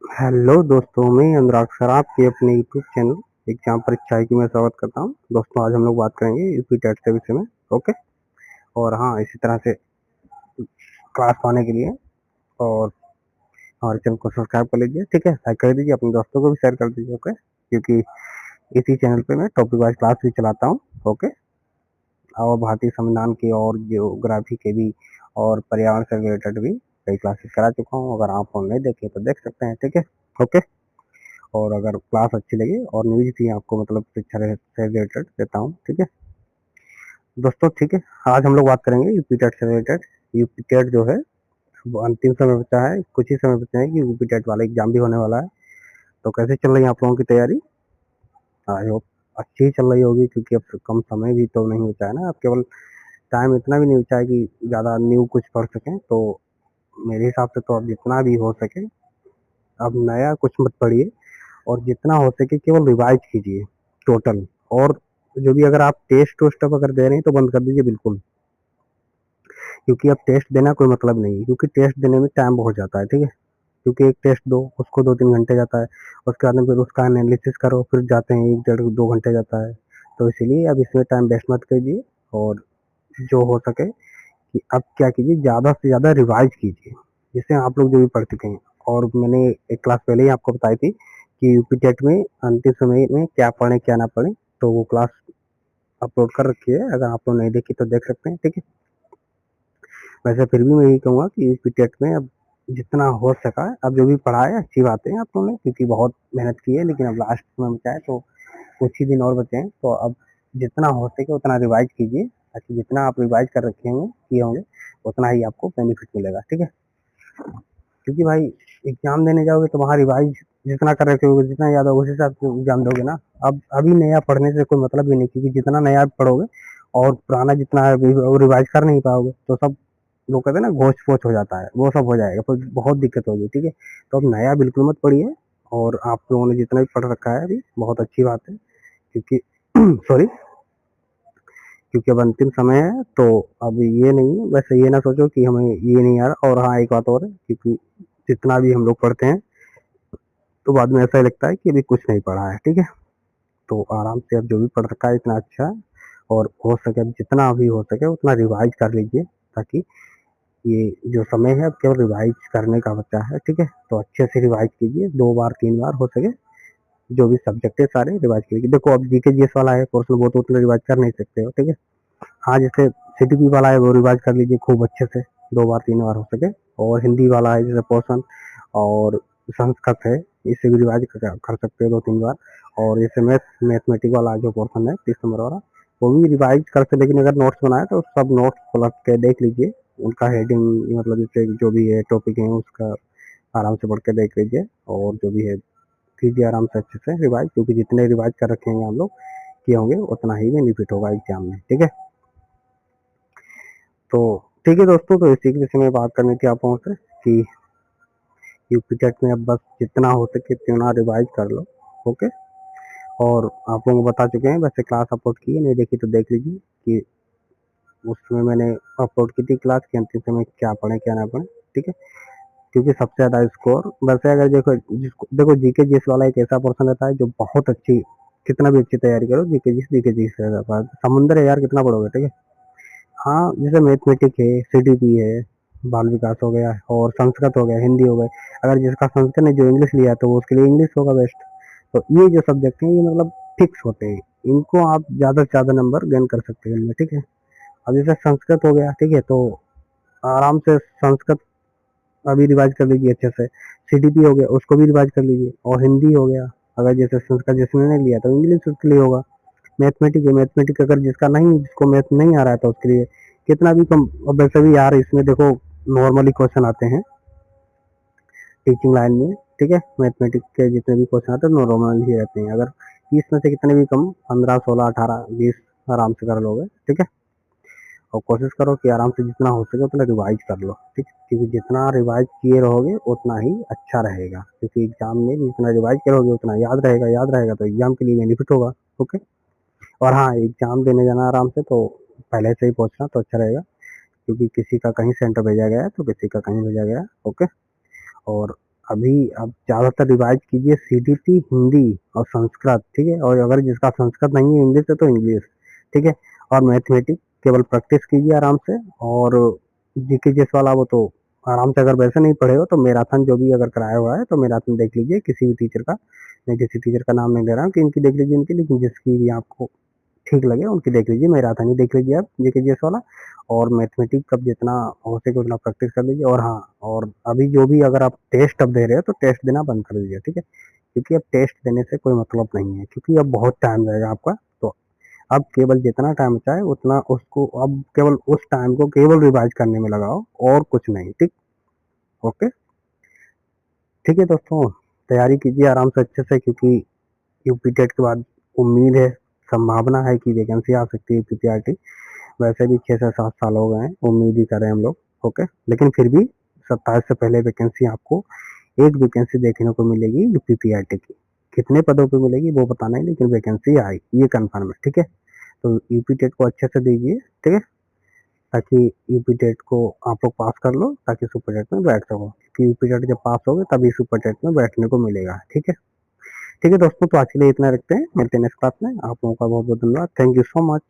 Hello दोस्तों, मैं अनुराग sir आपके अपने यूट्यूब चैनल एग्जाम परीक्षा की मैं स्वागत करता हूं। दोस्तों, आज हम लोग बात करेंगे यूपी टेट के विषय में। ओके। और हाँ, इसी तरह से क्लास पाने के लिए और हमारे चैनल को सब्सक्राइब कर लीजिए। ठीक है, लाइक कर दीजिए, अपने दोस्तों को भी शेयर कर दीजिए। ओके, क्योंकि इसी चैनल पे मैं टॉपिक वाइज क्लास भी चलाता हूँ। ओके। और भारतीय संविधान की और जियोग्राफी के भी और पर्यावरण से रिलेटेड भी कई क्लासेस करा चुका हूँ। अगर आप नहीं देखे तो देख सकते हैं। ठीक है। ओके। और अगर क्लास अच्छी लगी और न्यूज भी आपको मतलब शिक्षा से रिलेटेड देता हूँ। ठीक है दोस्तों। ठीक है, आज हम लोग बात करेंगे यूपी टेट से रिलेटेड। यूपी टेट जो है वो अंतिम समय बचा है, कुछ ही समय बचा है कि यूपी टेट वाला एग्जाम भी होने वाला है। तो कैसे चल रही है आप लोगों की तैयारी? आई होप अच्छी ही चल रही होगी, क्योंकि अब कम समय भी तो नहीं बचा है ना। अब केवल टाइम इतना भी नहीं बचा है कि ज़्यादा न्यू कुछ पढ़ सकें। तो मेरे हिसाब से तो अब जितना भी हो सके अब नया कुछ मत पढ़िए, और जितना हो सके केवल रिवाइज कीजिए टोटल। और जो भी अगर आप टेस्ट वोस्ट अब अगर दे रहे हैं तो बंद कर दीजिए बिल्कुल, क्योंकि अब टेस्ट देना कोई मतलब नहीं है, क्योंकि टेस्ट देने में टाइम बहुत जाता है। ठीक है, क्योंकि एक टेस्ट दो उसको 2-3 घंटे जाता है, उसके बाद में फिर उसका एनालिसिस करो, फिर जाते हैं 1-1.5-2 घंटे जाता है। तो इसीलिए अब इसमें टाइम वेस्ट मत कीजिए, और जो हो सके कि अब क्या कीजिए, ज़्यादा से ज़्यादा रिवाइज कीजिए, जिससे आप लोग जो भी पढ़ चुके हैं। और मैंने एक क्लास पहले ही आपको बताई थी कि यूपी टेट में अंतिम समय में क्या पढ़ें क्या ना पढ़ें। तो वो क्लास अपलोड कर रखी है, अगर आप लोग नहीं देखी तो देख सकते हैं। ठीक है, वैसे फिर भी मैं यही कहूँगा कि यूपी टेट में अब जितना हो सका है, अब जो भी पढ़ा है अच्छी बातें हैं आप लोगों ने, क्योंकि बहुत मेहनत की है, लेकिन अब लास्ट में बचा है तो कुछ ही दिन और बचे हैं। तो अब जितना हो सके उतना रिवाइज कीजिए, ताकि जितना आप रिवाइज कर रखे होंगे किए होंगे उतना ही आपको बेनिफिट मिलेगा। ठीक है, क्योंकि भाई एग्जाम देने जाओगे तो वहाँ रिवाइज जितना कर रखे होगे, जितना याद होगा उस हिसाब से एग्जाम दोगे ना। अब अभी नया पढ़ने से कोई मतलब भी नहीं, क्योंकि जितना नया पढ़ोगे और पुराना जितना है वो रिवाइज कर नहीं पाओगे, तो सब लोग कहते हैं ना घोच पोच हो जाता है, वो सब हो जाएगा, फिर बहुत दिक्कत होगी। ठीक है, तो अब नया बिल्कुल मत पढ़िए, और आप लोगों ने जितना भी पढ़ रखा है अभी बहुत अच्छी बात है, क्योंकि सॉरी, क्योंकि अब अंतिम समय है। तो अब ये नहीं है, वैसे ये ना सोचो कि हमें ये नहीं आ रहा। और हाँ, एक बात और है, क्योंकि जितना भी हम लोग पढ़ते हैं तो बाद में ऐसा ही लगता है कि अभी कुछ नहीं पढ़ा है। ठीक है, तो आराम से अब जो भी पढ़ रखा है इतना अच्छा है, और हो सके अब जितना भी हो सके उतना रिवाइज कर लीजिए, ताकि ये जो समय है अब केवल रिवाइज करने का बचा है। ठीक है, तो अच्छे से रिवाइज कीजिए, 2 बार 3 बार हो सके, जो भी सब्जेक्ट है सारे रिवाइज कीजिए। देखो, अब जीके जीएस वाला है पोर्सन, वो तो उतना रिवाइज कर नहीं सकते हो। ठीक है, हाँ, जैसे सीटीपी वाला है वो रिवाइज कर लीजिए खूब अच्छे से, 2 बार 3 बार हो सके। और हिंदी वाला है जैसे पोर्शन, और संस्कृत है, इसे भी रिवाइज कर सकते हो 2-3 बार। और जैसे मैथमेटिक वाला जो पोर्शन है 30 नंबर वाला, वो भी रिवाइज कर सकते। लेकिन अगर नोट्स बनाए तो सब नोट्स पलट के देख लीजिए, उनका हेडिंग मतलब जैसे जो भी है टॉपिक है उसका आराम से पढ़ के देख लीजिए, और जो भी है कीजिए आराम से अच्छे से रिवाइज, क्योंकि जितने रिवाइज कर रखेंगे हम लोग किए होंगे उतना ही बेनिफिट होगा एग्जाम में। ठीक है, तो ठीक है दोस्तों, तो इसी के विषय में बात करनी थी आप लोगों से कि यूपी टेट में अब बस जितना हो सके उतना रिवाइज कर लो। ओके। और आप लोगों को बता चुके हैं, वैसे क्लास अपलोड की है, नहीं देखी तो देख लीजिए कि उसमें मैंने अपलोड की थी क्लास के अंतिम समय क्या पढ़े क्या ना पढ़े। ठीक है, क्योंकि सबसे ज़्यादा स्कोर वैसे अगर देखो, जिसको देखो जीके जीएस वाला एक ऐसा पर्सन रहता है जो बहुत अच्छी, कितना भी अच्छी तैयारी करो जीके जीएस रहता है, समुंदर है यार, कितना पढ़ोगे। ठीक है, हाँ, जैसे मैथमेटिक है, सीडीपी है, बाल विकास हो गया, और संस्कृत हो गया, हिंदी हो गए। अगर जिसका संस्कृत ने जो इंग्लिश लिया तो वो उसके लिए इंग्लिश होगा बेस्ट। तो ये जो सब्जेक्ट हैं ये मतलब फिक्स होते हैं, इनको आप ज़्यादा से ज़्यादा नंबर गेन कर सकते हैं इनमें। ठीक है, अब जैसे संस्कृत हो गया, ठीक है, तो आराम से संस्कृत अभी रिवाइज कर लीजिए अच्छे से। सीडीपी हो गया, उसको भी रिवाइज कर लीजिए। और हिंदी हो गया, अगर जैसे संस्कृत जिसने नहीं लिया तो इंग्लिश उसके लिए होगा। मैथमेटिक है, मैथमेटिक अगर जिसका नहीं, जिसको मैथ नहीं आ रहा है तो उसके लिए कितना भी कम। अब वैसे भी यार इसमें देखो नॉर्मली क्वेश्चन आते हैं टीचिंग लाइन में। ठीक है, मैथमेटिक के जितने भी क्वेश्चन आते हैं नॉर्मल ही रहते हैं। अगर 20 में से कितने भी कम, 15 16 18 20 आराम से कर लोगे। ठीक है, और कोशिश करो कि आराम से जितना हो सके उतना रिवाइज कर लो। ठीक, क्योंकि जितना रिवाइज किए रहोगे उतना ही अच्छा रहेगा, क्योंकि एग्जाम में जितना रिवाइज करोगे उतना याद रहेगा तो एग्जाम के लिए बेनिफिट होगा। ओके। और हाँ, एग्जाम देने जाना आराम से, तो पहले से ही पहुंचना तो अच्छा रहेगा, क्योंकि किसी का कहीं सेंटर भेजा गया है तो किसी का कहीं भेजा गया है। ओके। और अभी आप ज़्यादातर रिवाइज कीजिए सीडीटी हिंदी और संस्कृत, ठीक है, और अगर जिसका संस्कृत नहीं है इंग्लिश है तो इंग्लिश, ठीक है, और मैथमेटिक्स केवल प्रैक्टिस कीजिए आराम से। और जीके जिस वाला वो तो आराम से, अगर वैसे नहीं पढ़े हो तो मैराथन जो भी अगर कराया हुआ है तो मैराथन देख लीजिए किसी भी टीचर का। मैं किसी टीचर का नाम नहीं ले रहा हूँ कि इनकी देख लीजिए इनकी, लेकिन जिसकी भी आपको ठीक लगे उनकी देख लीजिए। मैराथन ही देख लीजिए आप जीके जीएस वाला। और मैथमेटिक्स अब जितना हो सके उतना प्रैक्टिस कर लीजिए। और हाँ, और अभी जो भी अगर आप टेस्ट अब दे रहे हो तो टेस्ट देना बंद कर दीजिए, ठीक है, क्योंकि अब टेस्ट देने से कोई मतलब नहीं है, क्योंकि अब बहुत टाइम रहेगा आपका। तो अब केवल जितना टाइम बचा है उतना उसको अब केवल उस टाइम को केवल रिवाइज करने में लगाओ और कुछ नहीं, ठीक। ओके, ठीक है दोस्तों, तैयारी कीजिए आराम से अच्छे से, क्योंकि यूपी टेट के बाद उम्मीद है, संभावना है कि वैकेंसी आ सकती है यूपीपीआरटी। वैसे भी 6 से 7 साल हो गए हैं, उम्मीद ही कर रहे हैं हम लोग। ओके, लेकिन फिर भी 27 से पहले वैकेंसी आपको एक वैकेंसी देखने को मिलेगी यूपीपीआरटी की। कितने पदों पे मिलेगी वो पता नहीं, लेकिन वैकेंसी आई ये कंफर्म है, ठीक है। तो यूपी टेट को अच्छे से दीजिए, ठीक है, ताकि यूपी टेट को आप लोग पास कर लो, ताकि सुपर टेट में बैठ सको, क्योंकि यूपी टेट जब पास होगे तभी सुपर टेट में बैठने को मिलेगा, ठीक है। ठीक है दोस्तों, तो आज के लिए इतना रखते हैं, मिलते हैं नेक्स्ट क्लास में। आप लोगों का बहुत बहुत धन्यवाद, थैंक यू सो मच।